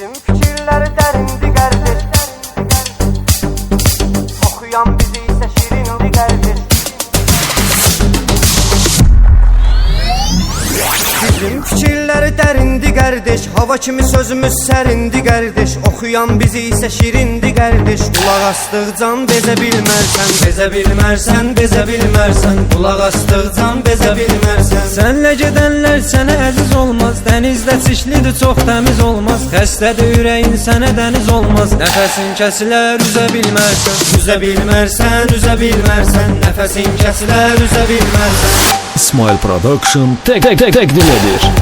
Bizim fikirler derindi kardeş, okuyan bizi ise şirindi kardeş. Bizim fikirler derindi kardeş, hava kimi sözümüz sərindi kardeş. Okuyan bizi ise şirindi kardeş. Kulaq astıqcan bezə bilmərsən, bezə bilmərsən, bezə bilmərsən. Kulaq astıqcan bezə bilmərsən. Senle gedenler sənə əziz olmaz, dənizdə çişlidir, çox təmiz olmaz. Xəstədir ürəyin, sənə dəniz olmaz. Nəfəsin kəsilər, üzə bilmərsən. Üzə bilmərsən, üzə bilmərsən. Nəfəsin kəsilər, üzə bilmərsən. İsmail Production təqdim edir.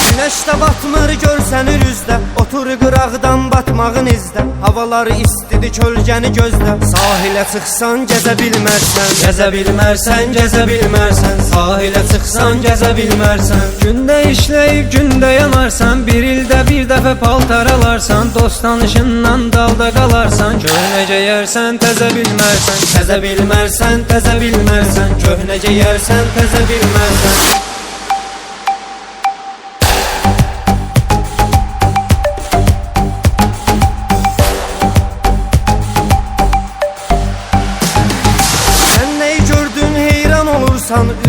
Güneşdə batmır görsənir üzdə, otur qıraqdan batmağın izdə. Havaları istidir kölgəni gözlə, sahilə çıxsan gəzə bilmərsən. Gəzə bilmərsən, gəzə bilmərsən. Sahilə çıxsan gəzə bilmərsən. Gündə işləyib gündə yanarsan, bir ildə bir dəfə paltar alarsan. Dost tanışından dalda qalarsan, köhnə geyərsən təzə bilmərsən. Təzə bilmərsən, təzə bilmərsən. Köhnə geyərsən təzə bilmərsən.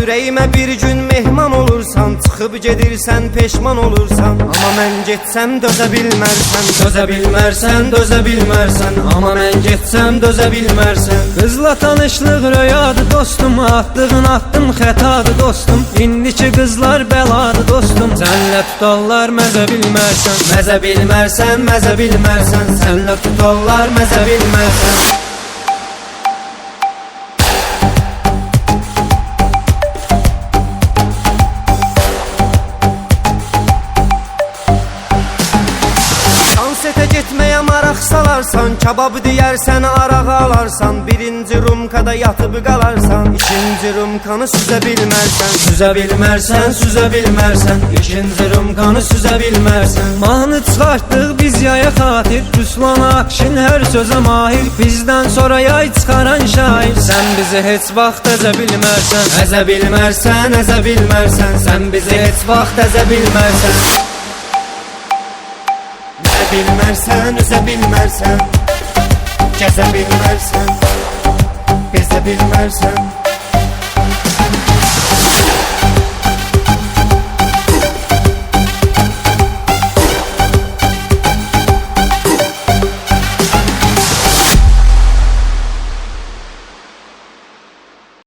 Ürəyimə bir gün mehman olursan, çıxıb gedirsən peşman olursan. Amma mən getsəm dözə bilmərsən. Dözə bilmərsən, dözə bilmərsən. Amma mən getsəm dözə bilmərsən. Qızla tanışlıq röyadır dostum, atdığın addım xətadır dostum. İndiki qızlar bəladır dostum, sənlə tutallar məzə bilmərsən. Məzə bilmərsən, məzə bilmərsən. Sənlə tutallar məzə bilmərsən. Konserte getməyə maraq salarsan, kabab deyərsən, arağı alarsan. Birinci rumkada yatıb qalarsan, ikinci rumkanı süzə bilmərsən. Süzə bilmərsən, süzə bilmərsən. İkinci rumkanı süzə bilmərsən. Mahnı çıxartdıq biz yaya xatir, Ruslan Akşin hər sözə mahir. Bizdən sonra yay çıxaran şair, sən bizi heç vaxt əzə bilmərsən. Əzə bilmərsən, əzə bilmərsən. Sən bizi heç vaxt əzə bilmərsən. Bilmərsən, üzə bilmərsən. Gəzə bilmərsən, bezə bilmərsən.